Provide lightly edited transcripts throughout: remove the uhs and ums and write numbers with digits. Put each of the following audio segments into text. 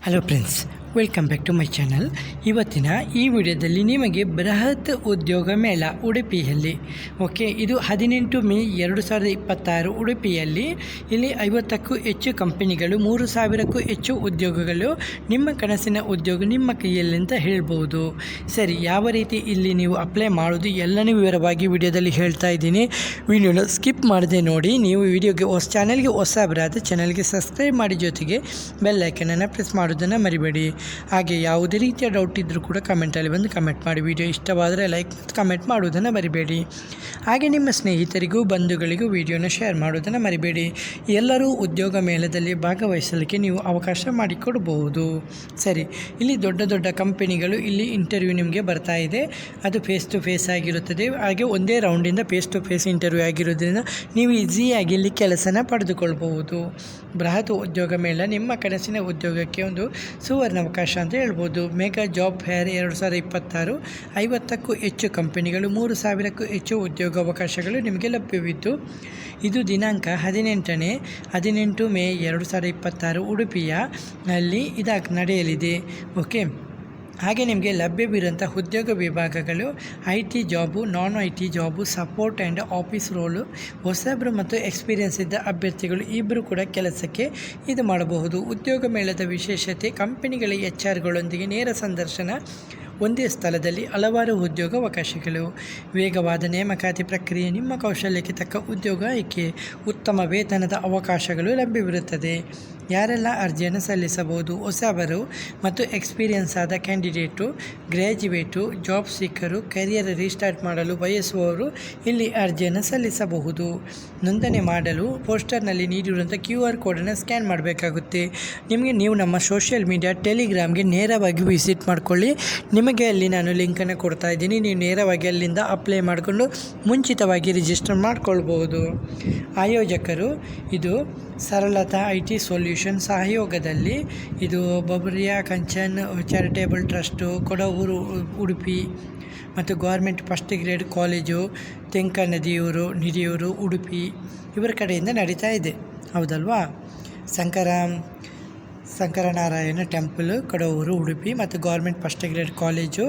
Hello friends, welcome back to my channel. ಇವತ್ತಿನ ಈ ವಿಡಿಯೋದಲ್ಲಿ ನಿಮಗೆ ಬೃಹತ್ ಉದ್ಯೋಗ ಮೇಳ ಉಡುಪಿಯಲ್ಲಿ ಇದು 18 ಮೇ 2026 ಉಡುಪಿಯಲ್ಲಿ ಇಲ್ಲಿ 50ಕ್ಕೂ ಹೆಚ್ಚು ಕಂಪನಿಗಳು, 3000ಕ್ಕೂ ಹೆಚ್ಚು ಉದ್ಯೋಗಗಳು, ನಿಮ್ಮ ಕನಸಿನ ಉದ್ಯೋಗ ನಿಮ್ಮ ಕೈಯಲ್ಲಿ ಅಂತ ಹೇಳ್ಬೋದು. ಸರಿ, ಯಾವ ರೀತಿ ಇಲ್ಲಿ ನೀವು ಅಪ್ಲೈ ಮಾಡೋದು ಎಲ್ಲನೂ ವಿವರವಾಗಿ ವಿಡಿಯೋದಲ್ಲಿ ಹೇಳ್ತಾ ಇದ್ದೀನಿ. ವಿಡಿಯೋನ ಸ್ಕಿಪ್ ಮಾಡದೆ ನೋಡಿ. ನೀವು ವಿಡಿಯೋಗೆ ಚಾನಲ್ಗೆ ಹೊಸಬರಾದ ಚಾನಲ್ಗೆ ಸಬ್ಸ್ಕ್ರೈಬ್ ಮಾಡಿ, ಜೊತೆಗೆ ಬೆಲ್ ಐಕನನ್ನು ಪ್ರೆಸ್ ಮಾಡೋದನ್ನು ಮರಿಬೇಡಿ. ಹಾಗೆ ಯಾವುದೇ ರೀತಿಯ ಡೌಟ್ ಇದ್ದರೂ ಕೂಡ ಕಮೆಂಟಲ್ಲಿ ಬಂದು ಕಮೆಂಟ್ ಮಾಡಿ. ವಿಡಿಯೋ ಇಷ್ಟವಾದರೆ ಲೈಕ್ ಮತ್ತು ಕಮೆಂಟ್ ಮಾಡುವುದನ್ನು ಮರಿಬೇಡಿ. ಹಾಗೆ ನಿಮ್ಮ ಸ್ನೇಹಿತರಿಗೂ ಬಂಧುಗಳಿಗೂ ವಿಡಿಯೋನ ಶೇರ್ ಮಾಡೋದನ್ನು ಮರಿಬೇಡಿ. ಎಲ್ಲರೂ ಉದ್ಯೋಗ ಮೇಳದಲ್ಲಿ ಭಾಗವಹಿಸಲಿಕ್ಕೆ ನೀವು ಅವಕಾಶ ಮಾಡಿಕೊಡಬಹುದು. ಸರಿ, ಇಲ್ಲಿ ದೊಡ್ಡ ದೊಡ್ಡ ಕಂಪನಿಗಳು ಇಲ್ಲಿ ಇಂಟರ್ವ್ಯೂ ನಿಮಗೆ ಬರ್ತಾ ಇದೆ. ಅದು ಫೇಸ್ ಟು ಫೇಸ್ ಆಗಿರುತ್ತದೆ. ಹಾಗೆ ಒಂದೇ ರೌಂಡಿಂದ ಫೇಸ್ ಟು ಫೇಸ್ ಇಂಟರ್ವ್ಯೂ ಆಗಿರೋದ್ರಿಂದ ನೀವು ಈಸಿಯಾಗಿ ಇಲ್ಲಿ ಕೆಲಸನ ಪಡೆದುಕೊಳ್ಬಹುದು. ಬೃಹತ್ ಉದ್ಯೋಗ ಮೇಳ ನಿಮ್ಮ ಕನಸಿನ ಉದ್ಯೋಗಕ್ಕೆ ಒಂದು ಸುವರ್ಣ ಅವಕಾಶ ಅಂತ ಹೇಳ್ಬೋದು. ಮೆಗಾ ಜಾಬ್ ಫೇರ್ 2026, 50ಕ್ಕೂ ಹೆಚ್ಚು ಕಂಪನಿಗಳು, 3000ಕ್ಕೂ ಹೆಚ್ಚು ಉದ್ಯೋಗಾವಕಾಶಗಳು ನಿಮಗೆ ಲಭ್ಯವಿದ್ದು, ಇದು ದಿನಾಂಕ 18 ಮೇ 2026 ಉಡುಪಿಯ ನಲ್ಲಿ ನಡೆಯಲಿದೆ. ಹಾಗೆ ನಿಮಗೆ ಲಭ್ಯವಿರುವಂಥ ಉದ್ಯೋಗ ವಿಭಾಗಗಳು IT job, non IT job, support and office role. ಹೊಸಬರು ಮತ್ತು ಎಕ್ಸ್ಪೀರಿಯನ್ಸ್ ಇದ್ದ ಅಭ್ಯರ್ಥಿಗಳು ಇಬ್ಬರು ಕೂಡ ಕೆಲಸಕ್ಕೆ ಇದು ಮಾಡಬಹುದು. ಉದ್ಯೋಗ ಮೇಳದ ವಿಶೇಷತೆ: ಕಂಪನಿಗಳ HR ಗಳೊಂದಿಗೆ ನೇರ ಸಂದರ್ಶನ, ಒಂದೇ ಸ್ಥಳದಲ್ಲಿ ಹಲವಾರು ಉದ್ಯೋಗಾವಕಾಶಗಳು, ವೇಗವಾದ ನೇಮಕಾತಿ ಪ್ರಕ್ರಿಯೆ, ನಿಮ್ಮ ಕೌಶಲ್ಯಕ್ಕೆ ತಕ್ಕ ಉದ್ಯೋಗ ಆಯ್ಕೆ, ಉತ್ತಮ ವೇತನದ ಅವಕಾಶಗಳು ಲಭ್ಯವಿರುತ್ತದೆ. ಯಾರೆಲ್ಲ ಅರ್ಜಿಯನ್ನು ಸಲ್ಲಿಸಬಹುದು? ಹೊಸಬರು ಮತ್ತು ಎಕ್ಸ್ಪೀರಿಯನ್ಸ್ ಆದ candidate, graduate, job seeker, career restart ಮಾಡಲು ಬಯಸುವವರು ಇಲ್ಲಿ ಅರ್ಜಿಯನ್ನು ಸಲ್ಲಿಸಬಹುದು. ನೋಂದಣಿ ಮಾಡಲು ಪೋಸ್ಟರ್ನಲ್ಲಿ ನೀಡಿರುವಂಥ QR ಕೋಡನ್ನು ಸ್ಕ್ಯಾನ್ ಮಾಡಬೇಕಾಗುತ್ತೆ. ನೀವು ನಮ್ಮ ಸೋಷಿಯಲ್ ಮೀಡಿಯಾ ಟೆಲಿಗ್ರಾಮ್ಗೆ ನೇರವಾಗಿ ವಿಸಿಟ್ ಮಾಡಿಕೊಳ್ಳಿ. ನಿಮಗೆ ಅಲ್ಲಿ ನಾನು ಲಿಂಕನ್ನು ಕೊಡ್ತಾ ಇದ್ದೀನಿ. ನೀವು ನೇರವಾಗಿ ಅಲ್ಲಿಂದ ಅಪ್ಲೈ ಮಾಡಿಕೊಂಡು ಮುಂಚಿತವಾಗಿ ರಿಜಿಸ್ಟರ್ ಮಾಡಿಕೊಳ್ಬೋದು. ಆಯೋಜಕರು ಇದು ಸರಳತಾ IT ಸೊಲ್ಯೂಷನ್ ಸಹಯೋಗದಲ್ಲಿ ಇದು ಬಬರಿಯಾ ಕಂಚನ್ ಚಾರಿಟೇಬಲ್ ಟ್ರಸ್ಟು, ಕೊಡವೂರು ಉಡುಪಿ ಮತ್ತು government first grade college, Tenka ನಿಧಿಯೂರು Udupi ಇವರ ಕಡೆಯಿಂದ ನಡೀತಾ ಇದೆ. ಹೌದಲ್ವಾ? ಶಂಕರನಾರಾಯಣ ಟೆಂಪಲ್, ಕಡವೂರು ಉಡುಪಿ ಮತ್ತು government first grade college,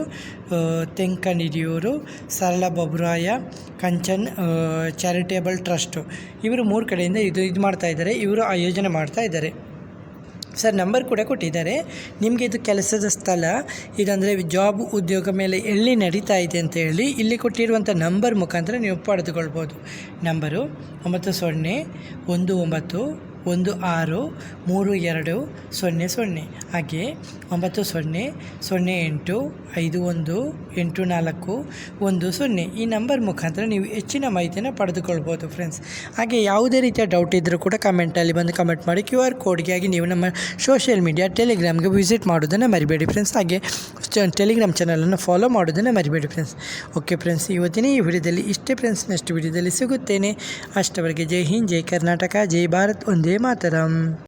Tenka ನಿಧಿಯೂರು, ಸರಳ ಬಬುರಾಯ ಕಂಚನ್ ಚಾರಿಟೇಬಲ್ ಟ್ರಸ್ಟು, ಇವರು 3 ಕಡೆಯಿಂದ ಇದು ಮಾಡ್ತಾ ಇದ್ದಾರೆ. ಇವರು ಆಯೋಜನೆ ಮಾಡ್ತಾ ಇದ್ದಾರೆ. ಸರ್, ನಂಬರ್ ಕೂಡ ಕೊಟ್ಟಿದ್ದಾರೆ ನಿಮಗೆ. ಇದು ಕೆಲಸದ ಸ್ಥಳ ಇದಂದರೆ ಜಾಬ್ ಉದ್ಯೋಗ ಮೇಲೆ ಎಲ್ಲಿ ನಡೀತಾ ಇದೆ ಅಂತ ಹೇಳಿ ಇಲ್ಲಿ ಕೊಟ್ಟಿರುವಂಥ ನಂಬರ್ ಮುಖಾಂತರ ನೀವು ಪಡೆದುಕೊಳ್ಬೋದು. ನಂಬರು 90163200. ಹಾಗೆ 9008518410. ಈ ನಂಬರ್ ಮುಖಾಂತರ ನೀವು ಹೆಚ್ಚಿನ ಮಾಹಿತಿಯನ್ನು ಪಡೆದುಕೊಳ್ಬೋದು ಫ್ರೆಂಡ್ಸ್. ಹಾಗೆ ಯಾವುದೇ ರೀತಿಯ ಡೌಟ್ ಇದ್ದರೂ ಕೂಡ ಕಮೆಂಟಲ್ಲಿ ಬಂದು ಕಮೆಂಟ್ ಮಾಡಿ. QR ಕೋಡ್ಗಾಗಿ ನೀವು ನಮ್ಮ ಸೋಷಿಯಲ್ ಮೀಡಿಯಾ ಟೆಲಿಗ್ರಾಮ್ಗೆ ವಿಸಿಟ್ ಮಾಡೋದನ್ನು ಮರಿಬೇಡಿ ಫ್ರೆಂಡ್ಸ್. ಹಾಗೆ ಟೆಲಿಗ್ರಾಮ್ ಚಾನಲನ್ನು ಫಾಲೋ ಮಾಡೋದನ್ನು ಮರಿಬೇಡಿ ಫ್ರೆಂಡ್ಸ್. ಫ್ರೆಂಡ್ಸ್, ಇವತ್ತಿನ ಈ ವಿಡಿಯೋದಲ್ಲಿ ಇಷ್ಟೇ ಫ್ರೆಂಡ್ಸ್. ನೆಕ್ಸ್ಟ್ ವಿಡಿಯೋದಲ್ಲಿ ಸಿಗುತ್ತೇನೆ. ಅಷ್ಟವರೆಗೆ ಜೈ ಹಿಂದ್, ಜೈ ಕರ್ನಾಟಕ, ಜೈ ಭಾರತ್, ಒಂದೇ ಮಾತರಂ.